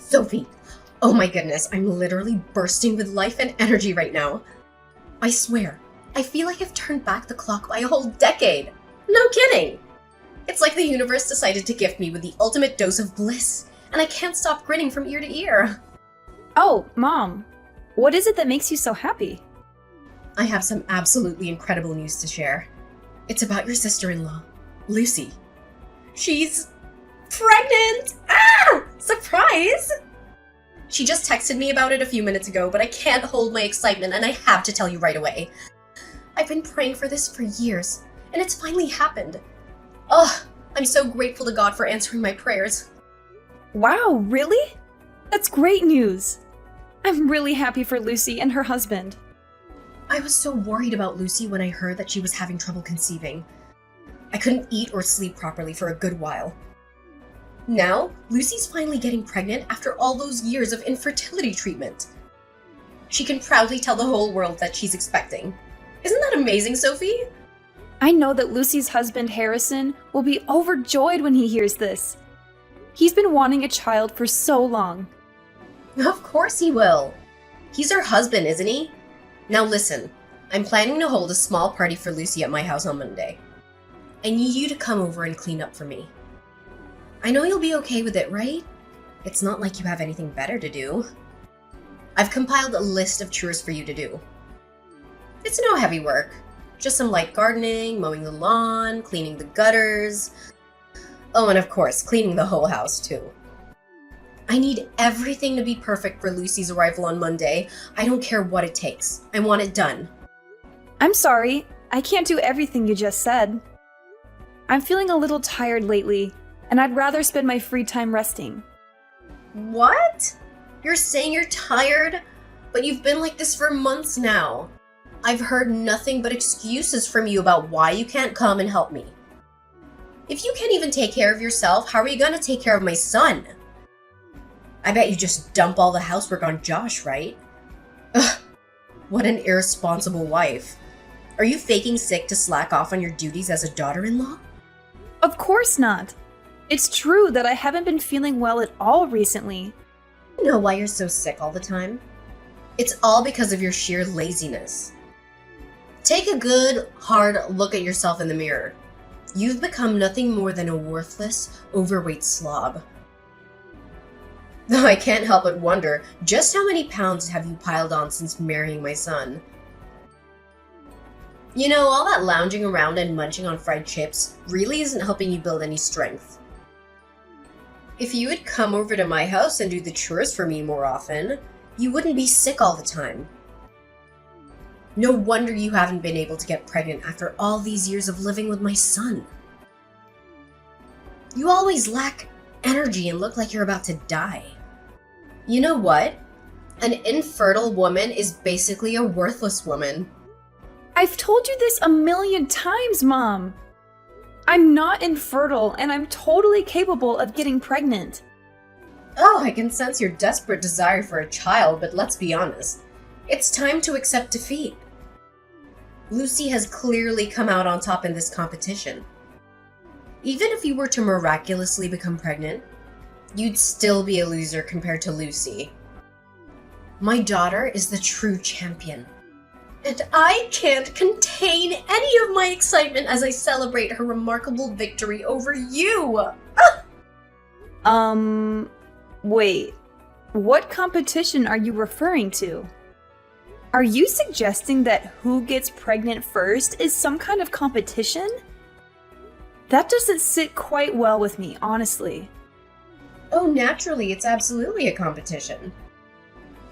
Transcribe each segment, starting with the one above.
Sophie! Oh my goodness, I'm literally bursting with life and energy right now. I swear, I feel like I've turned back the clock by a whole decade. No kidding! It's like the universe decided to gift me with the ultimate dose of bliss, and I can't stop grinning from ear to ear. Oh, Mom, what is it that makes you so happy? I have some absolutely incredible news to share. It's about your sister-in-law, Lucy. She's pregnant! Ah! Surprise! She just texted me about it a few minutes ago, but I can't hold my excitement and I have to tell you right away. I've been praying for this for years, and it's finally happened. Ugh, I'm so grateful to God for answering my prayers. Wow, really? That's great news. I'm really happy for Lucy and her husband. I was so worried about Lucy when I heard that she was having trouble conceiving. I couldn't eat or sleep properly for a good while. Now, Lucy's finally getting pregnant after all those years of infertility treatment. She can proudly tell the whole world that she's expecting. Isn't that amazing, Sophie? I know that Lucy's husband, Harrison, will be overjoyed when he hears this. He's been wanting a child for so long. Of course he will. He's her husband, isn't he? Now listen, I'm planning to hold a small party for Lucy at my house on Monday. I need you to come over and clean up for me. I know you'll be okay with it, right? It's not like you have anything better to do. I've compiled a list of chores for you to do. It's no heavy work. Just some light gardening, mowing the lawn, cleaning the gutters. Oh, and of course, cleaning the whole house too. I need everything to be perfect for Lucy's arrival on Monday. I don't care what it takes. I want it done. I'm sorry, I can't do everything you just said. I'm feeling a little tired lately, and I'd rather spend my free time resting. What? You're saying you're tired? But you've been like this for months now. I've heard nothing but excuses from you about why you can't come and help me. If you can't even take care of yourself, how are you gonna take care of my son? I bet you just dump all the housework on Josh, right? Ugh, what an irresponsible wife. Are you faking sick to slack off on your duties as a daughter-in-law? Of course not. It's true that I haven't been feeling well at all recently. You know why you're so sick all the time? It's all because of your sheer laziness. Take a good, hard look at yourself in the mirror. You've become nothing more than a worthless, overweight slob. Though I can't help but wonder, just how many pounds have you piled on since marrying my son? You know, all that lounging around and munching on fried chips really isn't helping you build any strength. If you would come over to my house and do the chores for me more often, you wouldn't be sick all the time. No wonder you haven't been able to get pregnant after all these years of living with my son. You always lack energy and look like you're about to die. You know what? An infertile woman is basically a worthless woman. I've told you this a million times, Mom. I'm not infertile, and I'm totally capable of getting pregnant. Oh, I can sense your desperate desire for a child, but let's be honest. It's time to accept defeat. Lucy has clearly come out on top in this competition. Even if you were to miraculously become pregnant, you'd still be a loser compared to Lucy. My daughter is the true champion. And I can't contain any of my excitement as I celebrate her remarkable victory over you! Wait. What competition are you referring to? Are you suggesting that who gets pregnant first is some kind of competition? That doesn't sit quite well with me, honestly. Oh, naturally, it's absolutely a competition.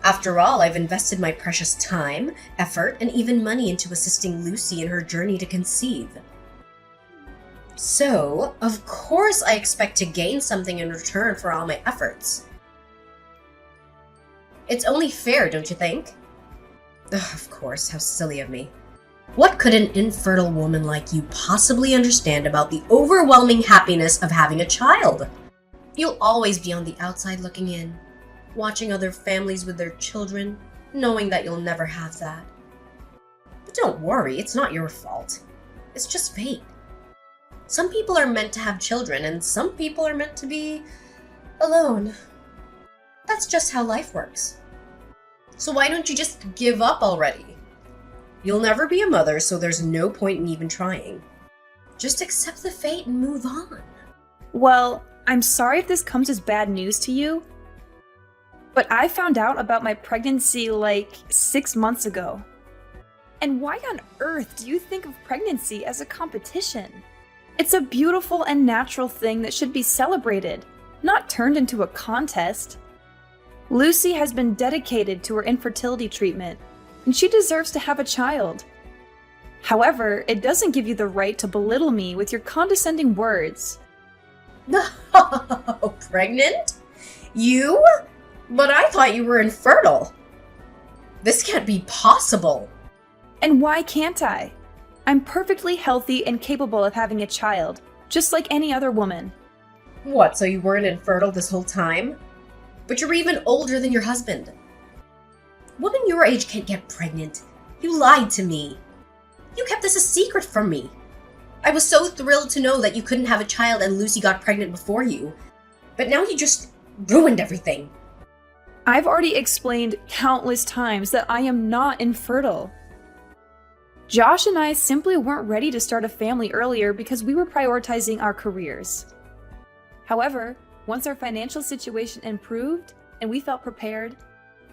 After all, I've invested my precious time, effort, and even money into assisting Lucy in her journey to conceive. So, of course I expect to gain something in return for all my efforts. It's only fair, don't you think? Ugh, of course, how silly of me. What could an infertile woman like you possibly understand about the overwhelming happiness of having a child? You'll always be on the outside looking in, watching other families with their children, knowing that you'll never have that. But don't worry, it's not your fault. It's just fate. Some people are meant to have children, and some people are meant to be alone. that's just how life works. So why don't you just give up already? You'll never be a mother, so there's no point in even trying. Just accept the fate and move on. Well, I'm sorry if this comes as bad news to you, but I found out about my pregnancy like 6 months ago. And why on earth do you think of pregnancy as a competition? It's a beautiful and natural thing that should be celebrated, not turned into a contest. Lucy has been dedicated to her infertility treatment, and she deserves to have a child. However, it doesn't give you the right to belittle me with your condescending words. No, pregnant? You? But I thought you were infertile. This can't be possible. And why can't I? I'm perfectly healthy and capable of having a child, just like any other woman. What, so you weren't infertile this whole time? But you're even older than your husband. Women your age can't get pregnant. You lied to me. You kept this a secret from me. I was so thrilled to know that you couldn't have a child and Lucy got pregnant before you. But now you just ruined everything. I've already explained countless times that I am not infertile. Josh and I simply weren't ready to start a family earlier because we were prioritizing our careers. However, once our financial situation improved and we felt prepared,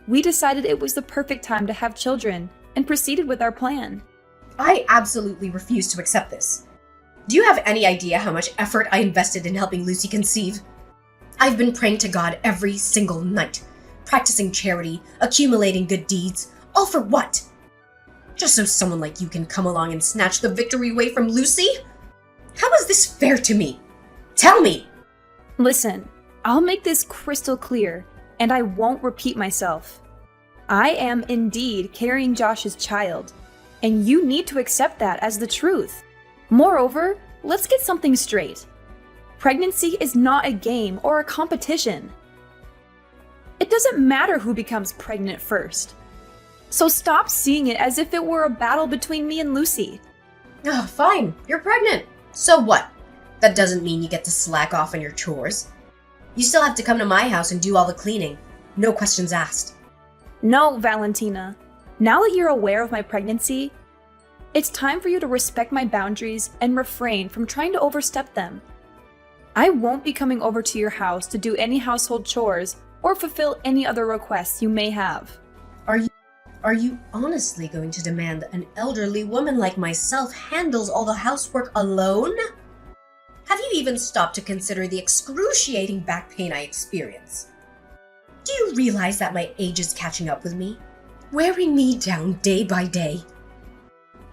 we decided it was the perfect time to have children and proceeded with our plan. I absolutely refuse to accept this. Do you have any idea how much effort I invested in helping Lucy conceive? I've been praying to God every single night, practicing charity, accumulating good deeds, all for what? Just so someone like you can come along and snatch the victory away from Lucy? How is this fair to me? Tell me! Listen, I'll make this crystal clear, and I won't repeat myself. I am indeed carrying Josh's child, and you need to accept that as the truth. Moreover, let's get something straight. Pregnancy is not a game or a competition. It doesn't matter who becomes pregnant first. So stop seeing it as if it were a battle between me and Lucy. Oh, fine. You're pregnant. So what? That doesn't mean you get to slack off on your chores. You still have to come to my house and do all the cleaning. No questions asked. No, Valentina. Now that you're aware of my pregnancy, it's time for you to respect my boundaries and refrain from trying to overstep them. I won't be coming over to your house to do any household chores or fulfill any other requests you may have. Are you honestly going to demand that an elderly woman like myself handles all the housework alone? Have you even stopped to consider the excruciating back pain I experience? Do you realize that my age is catching up with me, wearing me down day by day?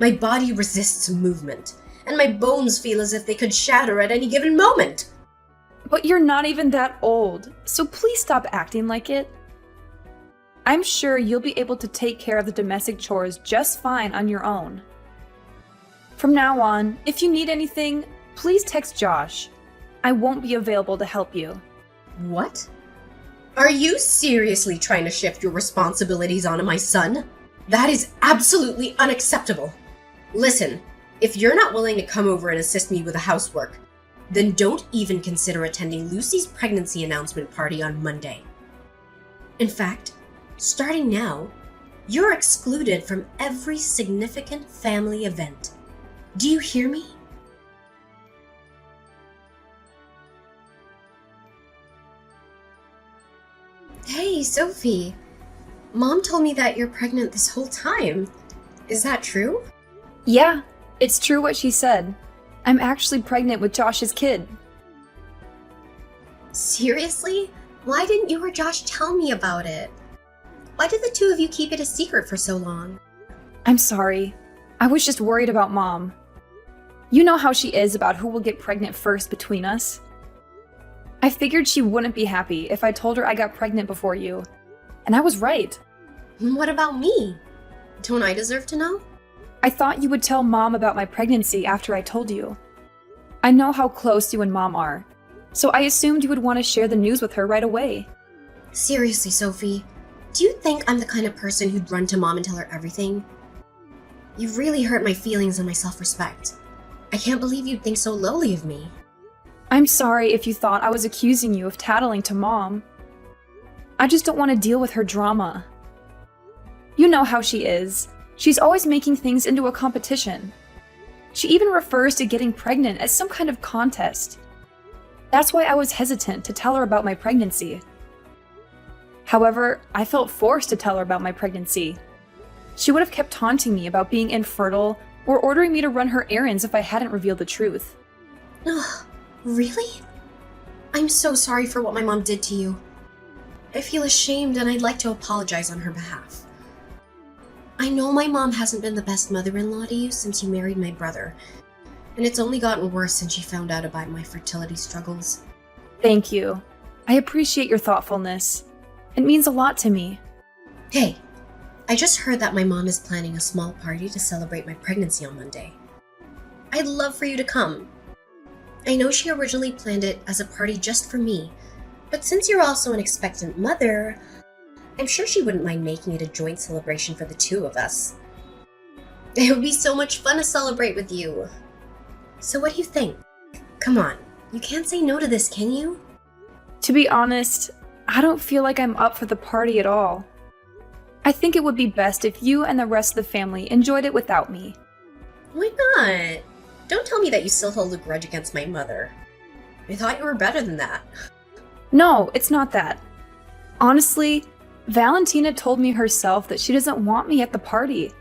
My body resists movement, and my bones feel as if they could shatter at any given moment. But you're not even that old, so please stop acting like it. I'm sure you'll be able to take care of the domestic chores just fine on your own. From now on, if you need anything, please text Josh. I won't be available to help you. What? Are you seriously trying to shift your responsibilities onto my son? That is absolutely unacceptable. Listen, if you're not willing to come over and assist me with the housework, then don't even consider attending Lucy's pregnancy announcement party on Monday. In fact, starting now, you're excluded from every significant family event. Do you hear me? Hey, Sophie. Mom told me that you're pregnant this whole time. Is that true? Yeah, it's true what she said. I'm actually pregnant with Josh's kid. Seriously? Why didn't you or Josh tell me about it? Why did the two of you keep it a secret for so long? I'm sorry. I was just worried about Mom. You know how she is about who will get pregnant first between us. I figured she wouldn't be happy if I told her I got pregnant before you. And I was right. What about me? Don't I deserve to know? I thought you would tell Mom about my pregnancy after I told you. I know how close you and Mom are, so I assumed you would want to share the news with her right away. Seriously, Sophie, do you think I'm the kind of person who'd run to Mom and tell her everything? You've really hurt my feelings and my self-respect. I can't believe you'd think so lowly of me. I'm sorry if you thought I was accusing you of tattling to Mom. I just don't want to deal with her drama. You know how she is. She's always making things into a competition. She even refers to getting pregnant as some kind of contest. That's why I was hesitant to tell her about my pregnancy. However, I felt forced to tell her about my pregnancy. She would have kept taunting me about being infertile or ordering me to run her errands if I hadn't revealed the truth. Ugh, really? I'm so sorry for what my mom did to you. I feel ashamed and I'd like to apologize on her behalf. I know my mom hasn't been the best mother-in-law to you since you married my brother, and it's only gotten worse since she found out about my fertility struggles. Thank you. I appreciate your thoughtfulness. It means a lot to me. Hey, I just heard that my mom is planning a small party to celebrate my pregnancy on Monday. I'd love for you to come. I know she originally planned it as a party just for me, but since you're also an expectant mother, I'm sure she wouldn't mind making it a joint celebration for the two of us. It would be so much fun to celebrate with you. So what do you think? Come on, you can't say no to this, can you? To be honest, I don't feel like I'm up for the party at all. I think it would be best if you and the rest of the family enjoyed it without me. Why not? Don't tell me that you still hold a grudge against my mother. I thought you were better than that. No, it's not that. Honestly, Valentina told me herself that she doesn't want me at the party.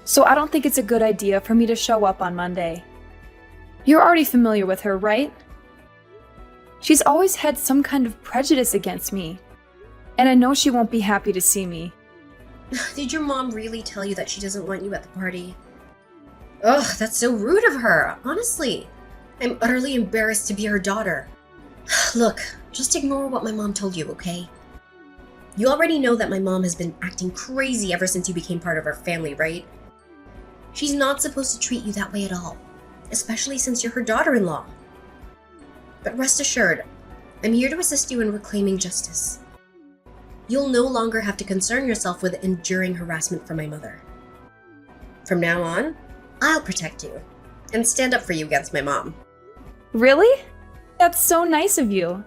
So I don't think it's a good idea for me to show up on Monday. You're already familiar with her, right? She's always had some kind of prejudice against me, and I know she won't be happy to see me. Did your mom really tell you that she doesn't want you at the party? Ugh, that's so rude of her, honestly. I'm utterly embarrassed to be her daughter. Look, just ignore what my mom told you, okay? You already know that my mom has been acting crazy ever since you became part of our family, right? She's not supposed to treat you that way at all, especially since you're her daughter-in-law. But rest assured, I'm here to assist you in reclaiming justice. You'll no longer have to concern yourself with enduring harassment from my mother. From now on, I'll protect you and stand up for you against my mom. Really? That's so nice of you.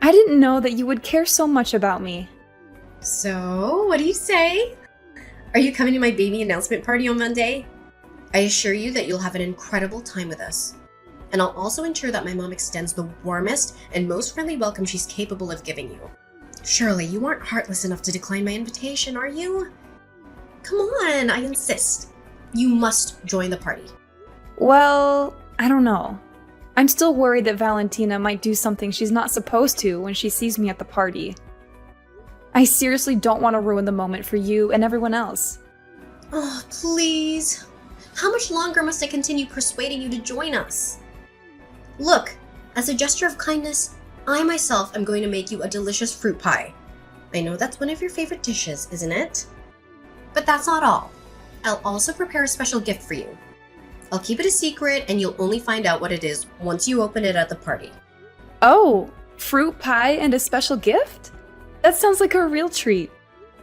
I didn't know that you would care so much about me. So, what do you say? Are you coming to my baby announcement party on Monday? I assure you that you'll have an incredible time with us. And I'll also ensure that my mom extends the warmest and most friendly welcome she's capable of giving you. Surely you aren't heartless enough to decline my invitation, are you? Come on, I insist. You must join the party. Well, I don't know. I'm still worried that Valentina might do something she's not supposed to when she sees me at the party. I seriously don't want to ruin the moment for you and everyone else. Oh, please. How much longer must I continue persuading you to join us? Look, as a gesture of kindness, I myself am going to make you a delicious fruit pie. I know that's one of your favorite dishes, isn't it? But that's not all. I'll also prepare a special gift for you. I'll keep it a secret and you'll only find out what it is once you open it at the party. Oh, fruit pie and a special gift? That sounds like a real treat.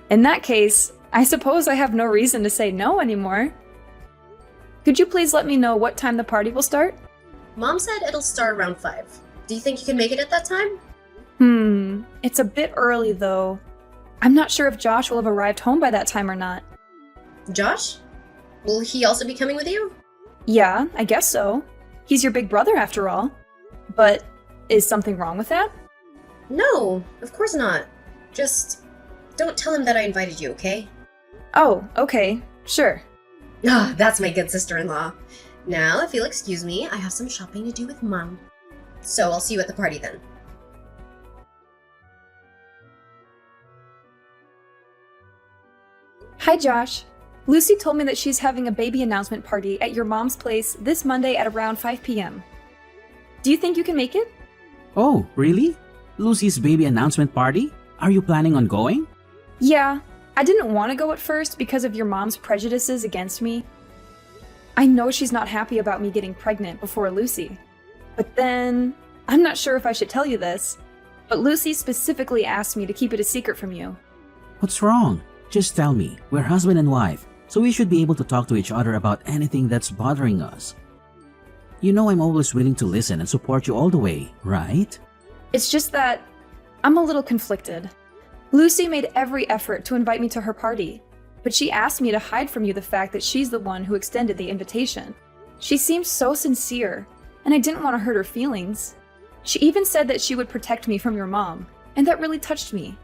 In that case, I suppose I have no reason to say no anymore. Could you please let me know what time the party will start? Mom said it'll start around 5. Do you think you can make it at that time? It's a bit early though. I'm not sure if Josh will have arrived home by that time or not. Josh? Will he also be coming with you? Yeah, I guess so. He's your big brother after all. But is something wrong with that? No, of course not. Just don't tell him that I invited you, okay? Oh, okay, sure. Ah, that's my good sister-in-law. Now, if you'll excuse me, I have some shopping to do with Mom. So I'll see you at the party then. Hi, Josh. Lucy told me that she's having a baby announcement party at your mom's place this Monday at around 5 p.m. Do you think you can make it? Oh, really? Lucy's baby announcement party? Are you planning on going? Yeah, I didn't want to go at first because of your mom's prejudices against me. I know she's not happy about me getting pregnant before Lucy. But then, I'm not sure if I should tell you this, but Lucy specifically asked me to keep it a secret from you. What's wrong? Just tell me. We're husband and wife, so we should be able to talk to each other about anything that's bothering us. You know I'm always willing to listen and support you all the way, right? It's just that I'm a little conflicted. Lucy made every effort to invite me to her party, but she asked me to hide from you the fact that she's the one who extended the invitation. She seemed so sincere, and I didn't want to hurt her feelings. She even said that she would protect me from your mom, and that really touched me.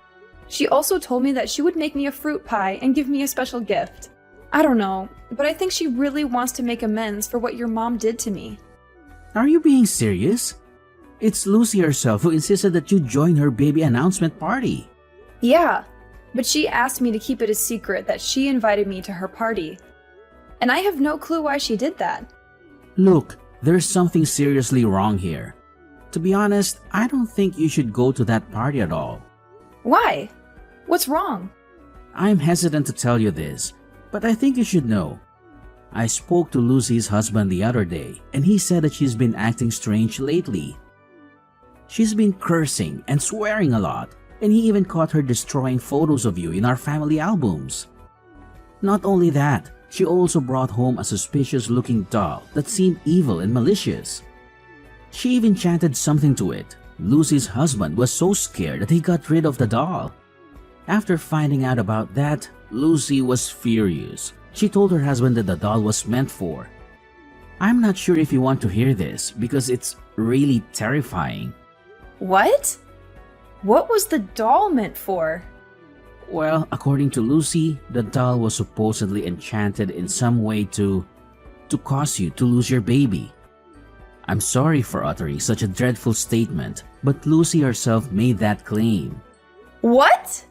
She also told me that she would make me a fruit pie and give me a special gift. I don't know, but I think she really wants to make amends for what your mom did to me. Are you being serious? It's Lucy herself who insisted that you join her baby announcement party. Yeah, but she asked me to keep it a secret that she invited me to her party. And I have no clue why she did that. Look, there's something seriously wrong here. To be honest, I don't think you should go to that party at all. Why? What's wrong? I'm hesitant to tell you this, but I think you should know. I spoke to Lucy's husband the other day, and he said that she's been acting strange lately. She's been cursing and swearing a lot, and he even caught her destroying photos of you in our family albums. Not only that, she also brought home a suspicious-looking doll that seemed evil and malicious. She even chanted something to it. Lucy's husband was so scared that he got rid of the doll. After finding out about that, Lucy was furious. She told her husband that the doll was meant for. I'm not sure if you want to hear this because it's really terrifying. What? What was the doll meant for? Well, according to Lucy, the doll was supposedly enchanted in some way to cause you to lose your baby. I'm sorry for uttering such a dreadful statement, but Lucy herself made that claim. What?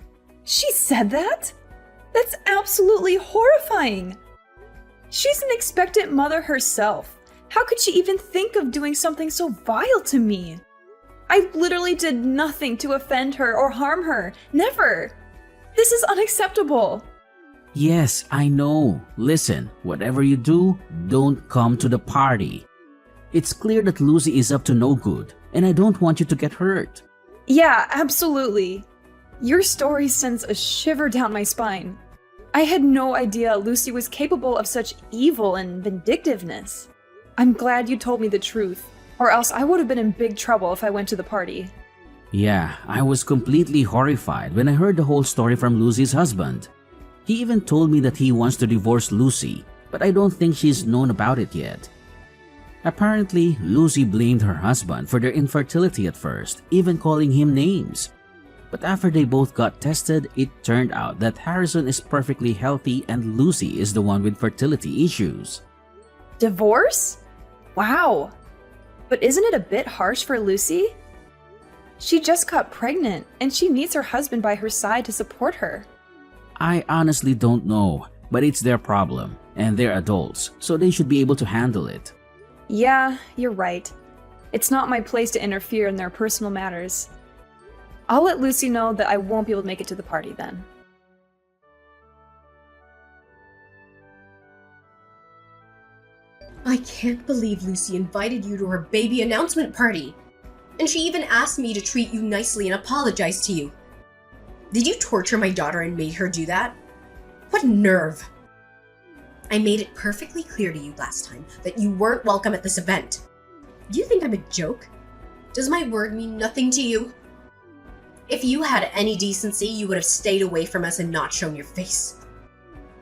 She said that? That's absolutely horrifying. She's an expectant mother herself. How could she even think of doing something so vile to me? I literally did nothing to offend her or harm her. Never. This is unacceptable. Yes, I know. Listen, whatever you do, don't come to the party. It's clear that Lucy is up to no good, and I don't want you to get hurt. Yeah, absolutely. Your story sends a shiver down my spine. I had no idea Lucy was capable of such evil and vindictiveness. I'm glad you told me the truth, or else I would have been in big trouble if I went to the party. Yeah, I was completely horrified when I heard the whole story from Lucy's husband. He even told me that he wants to divorce Lucy, but I don't think she's known about it yet. Apparently, Lucy blamed her husband for their infertility at first, even calling him names. But after they both got tested, it turned out that Harrison is perfectly healthy and Lucy is the one with fertility issues. Divorce? Wow. But isn't it a bit harsh for Lucy? She just got pregnant, and she needs her husband by her side to support her. I honestly don't know, but it's their problem, and they're adults, so they should be able to handle it. Yeah, you're right. It's not my place to interfere in their personal matters. I'll let Lucy know that I won't be able to make it to the party then. I can't believe Lucy invited you to her baby announcement party. And she even asked me to treat you nicely and apologize to you. Did you torture my daughter and made her do that? What nerve! I made it perfectly clear to you last time that you weren't welcome at this event. Do you think I'm a joke? Does my word mean nothing to you? If you had any decency, you would have stayed away from us and not shown your face.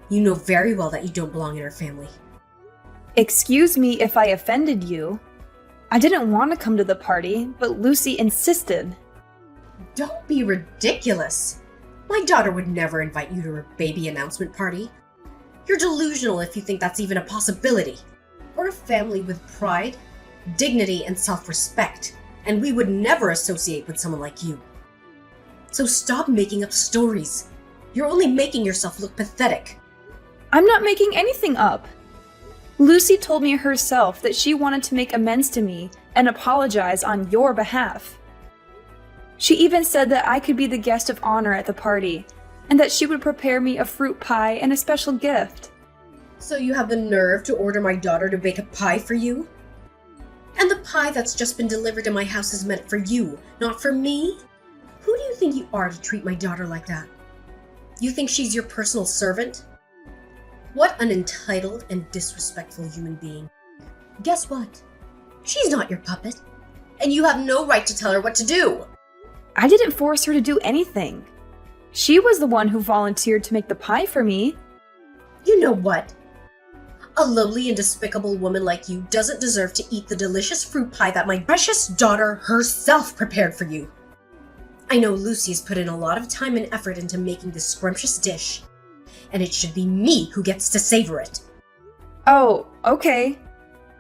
You know very well that you don't belong in our family. Excuse me if I offended you. I didn't want to come to the party, but Lucy insisted. Don't be ridiculous. My daughter would never invite you to her baby announcement party. You're delusional if you think that's even a possibility. We're a family with pride, dignity, and self-respect, and we would never associate with someone like you. So stop making up stories. You're only making yourself look pathetic. I'm not making anything up. Lucy told me herself that she wanted to make amends to me and apologize on your behalf. She even said that I could be the guest of honor at the party, and that she would prepare me a fruit pie and a special gift. So you have the nerve to order my daughter to bake a pie for you? And the pie that's just been delivered to my house is meant for you, not for me? Who do you think you are to treat my daughter like that? You think she's your personal servant? What an entitled and disrespectful human being. Guess what? She's not your puppet, and you have no right to tell her what to do. I didn't force her to do anything. She was the one who volunteered to make the pie for me. You know what? A lowly and despicable woman like you doesn't deserve to eat the delicious fruit pie that my precious daughter herself prepared for you. I know Lucy's put in a lot of time and effort into making this scrumptious dish, and it should be me who gets to savor it. Oh, okay.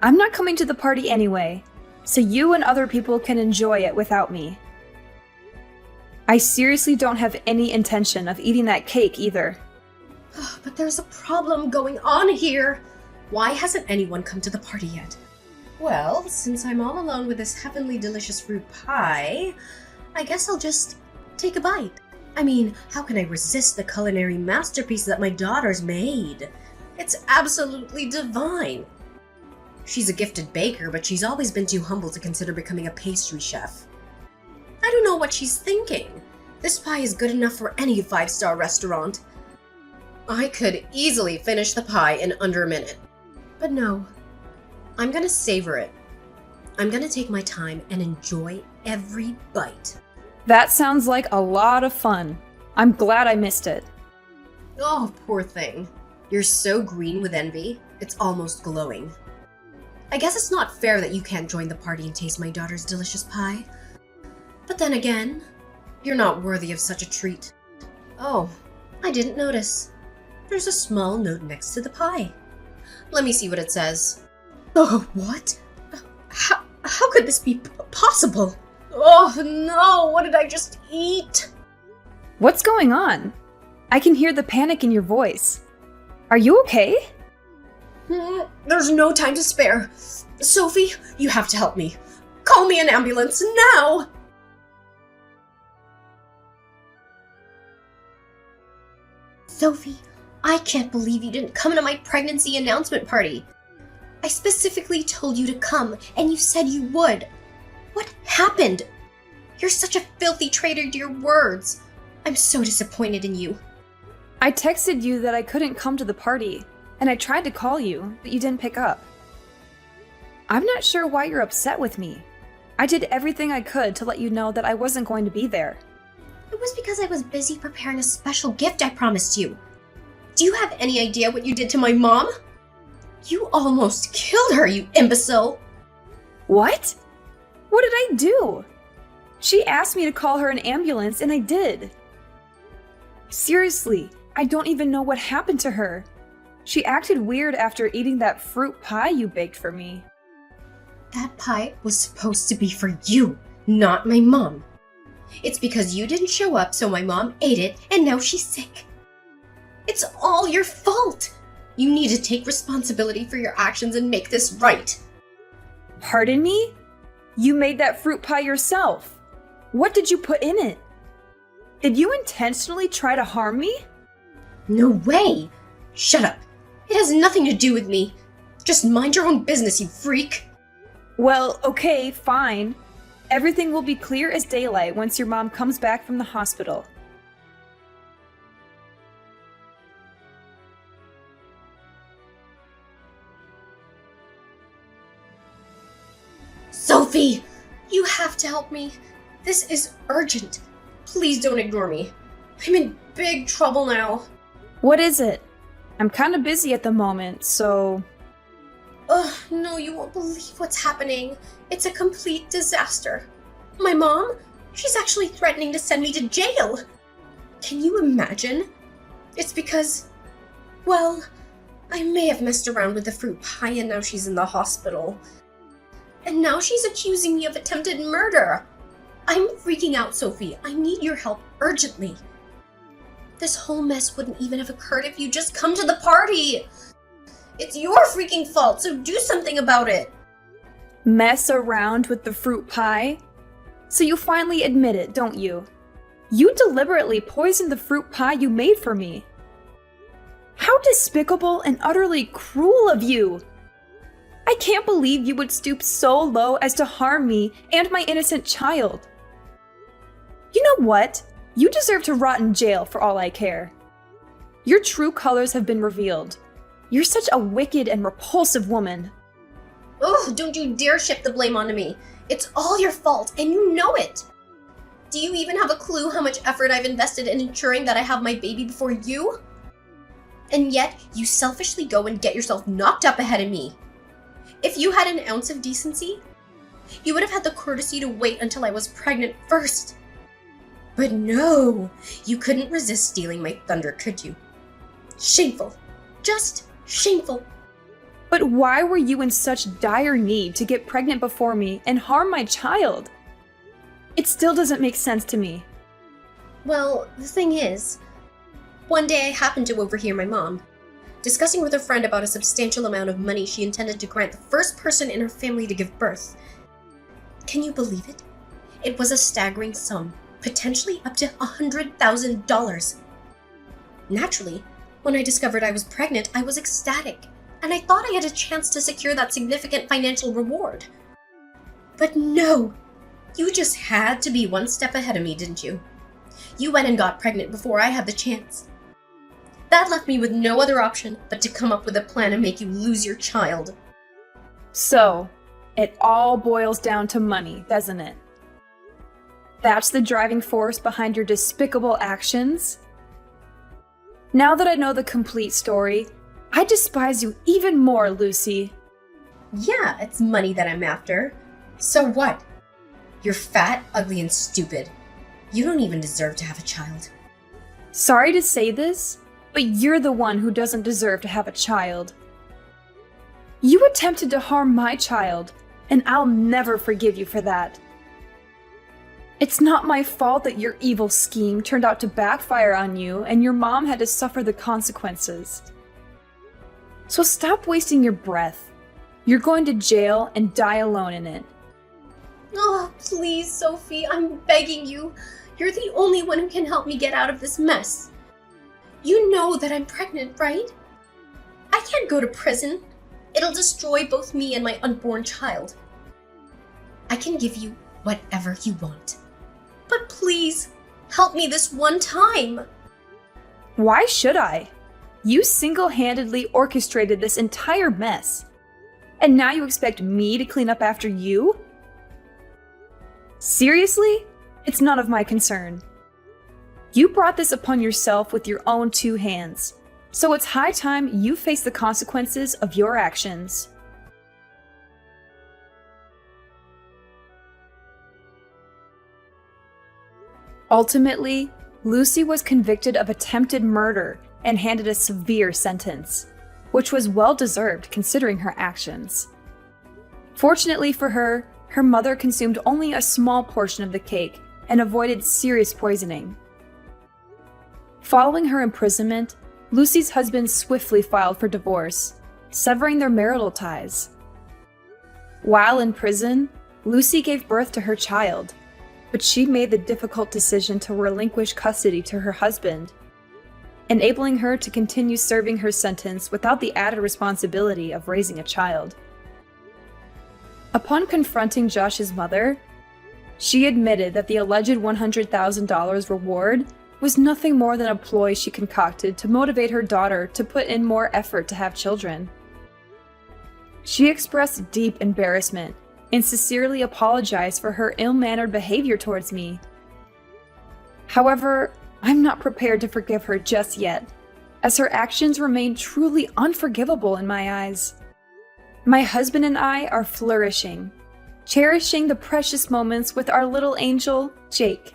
I'm not coming to the party anyway, so you and other people can enjoy it without me. I seriously don't have any intention of eating that cake either. But there's a problem going on here. Why hasn't anyone come to the party yet? Well, since I'm all alone with this heavenly delicious fruit pie, I guess I'll just take a bite. I mean, how can I resist the culinary masterpiece that my daughter's made? It's absolutely divine. She's a gifted baker, but she's always been too humble to consider becoming a pastry chef. I don't know what she's thinking. This pie is good enough for any five-star restaurant. I could easily finish the pie in under a minute. But no, I'm gonna savor it. I'm gonna take my time and enjoy every bite. That sounds like a lot of fun. I'm glad I missed it. Oh, poor thing. You're so green with envy, it's almost glowing. I guess it's not fair that you can't join the party and taste my daughter's delicious pie. But then again, you're not worthy of such a treat. Oh, I didn't notice. There's a small note next to the pie. Let me see what it says. Oh, what? How could this be possible? Oh no, what did I just eat? What's going on? I can hear the panic in your voice. Are you okay? There's no time to spare. Sophie, you have to help me. Call me an ambulance now! Sophie, I can't believe you didn't come to my pregnancy announcement party. I specifically told you to come, and you said you would. What happened? You're such a filthy traitor to your words. I'm so disappointed in you. I texted you that I couldn't come to the party, and I tried to call you, but you didn't pick up. I'm not sure why you're upset with me. I did everything I could to let you know that I wasn't going to be there. It was because I was busy preparing a special gift I promised you. Do you have any idea what you did to my mom? You almost killed her, you imbecile! What? What did I do? She asked me to call her an ambulance, and I did. Seriously, I don't even know what happened to her. She acted weird after eating that fruit pie you baked for me. That pie was supposed to be for you, not my mom. It's because you didn't show up, so my mom ate it, and now she's sick. It's all your fault! You need to take responsibility for your actions and make this right. Pardon me? You made that fruit pie yourself. What did you put in it? Did you intentionally try to harm me? No way! Shut up. It has nothing to do with me. Just mind your own business, you freak. Well, okay, fine. Everything will be clear as daylight once your mom comes back from the hospital. Sophie! You have to help me. This is urgent. Please don't ignore me. I'm in big trouble now. What is it? I'm kind of busy at the moment, so... Ugh, no, you won't believe what's happening. It's a complete disaster. My mom? She's actually threatening to send me to jail. Can you imagine? It's because... well, I may have messed around with the fruit pie and now she's in the hospital. And now she's accusing me of attempted murder. I'm freaking out, Sophie. I need your help urgently. This whole mess wouldn't even have occurred if you just come to the party. It's your freaking fault, so do something about it. Mess around with the fruit pie? So you finally admit it, don't you? You deliberately poisoned the fruit pie you made for me. How despicable and utterly cruel of you! I can't believe you would stoop so low as to harm me and my innocent child. You know what? You deserve to rot in jail for all I care. Your true colors have been revealed. You're such a wicked and repulsive woman. Oh, don't you dare shift the blame onto me. It's all your fault, and you know it. Do you even have a clue how much effort I've invested in ensuring that I have my baby before you? And yet, you selfishly go and get yourself knocked up ahead of me. If you had an ounce of decency, you would have had the courtesy to wait until I was pregnant first. But no, you couldn't resist stealing my thunder, could you? Shameful. Just shameful. But why were you in such dire need to get pregnant before me and harm my child? It still doesn't make sense to me. Well, the thing is, one day I happened to overhear my mom discussing with a friend about a substantial amount of money she intended to grant the first person in her family to give birth. Can you believe it? It was a staggering sum, potentially up to $100,000. Naturally, when I discovered I was pregnant, I was ecstatic, and I thought I had a chance to secure that significant financial reward. But no! You just had to be one step ahead of me, didn't you? You went and got pregnant before I had the chance. That left me with no other option but to come up with a plan to make you lose your child. So, it all boils down to money, doesn't it? That's the driving force behind your despicable actions? Now that I know the complete story, I despise you even more, Lucy. Yeah, it's money that I'm after. So what? You're fat, ugly, and stupid. You don't even deserve to have a child. Sorry to say this, but you're the one who doesn't deserve to have a child. You attempted to harm my child, and I'll never forgive you for that. It's not my fault that your evil scheme turned out to backfire on you and your mom had to suffer the consequences. So stop wasting your breath. You're going to jail and die alone in it. Oh, please, Sophie, I'm begging you. You're the only one who can help me get out of this mess. You know that I'm pregnant, right? I can't go to prison. It'll destroy both me and my unborn child. I can give you whatever you want. But please, help me this one time. Why should I? You single-handedly orchestrated this entire mess. And now you expect me to clean up after you? Seriously? It's none of my concern. You brought this upon yourself with your own two hands, so it's high time you face the consequences of your actions. Ultimately, Lucy was convicted of attempted murder and handed a severe sentence, which was well-deserved considering her actions. Fortunately for her, her mother consumed only a small portion of the cake and avoided serious poisoning. Following her imprisonment, Lucy's husband swiftly filed for divorce, severing their marital ties. While in prison, Lucy gave birth to her child, but she made the difficult decision to relinquish custody to her husband, enabling her to continue serving her sentence without the added responsibility of raising a child. Upon confronting Josh's mother, she admitted that the alleged $100,000 reward was nothing more than a ploy she concocted to motivate her daughter to put in more effort to have children. She expressed deep embarrassment and sincerely apologized for her ill-mannered behavior towards me. However, I'm not prepared to forgive her just yet, as her actions remain truly unforgivable in my eyes. My husband and I are flourishing, cherishing the precious moments with our little angel, Jake.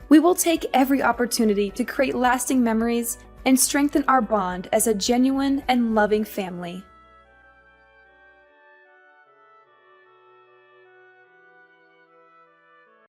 We will take every opportunity to create lasting memories and strengthen our bond as a genuine and loving family.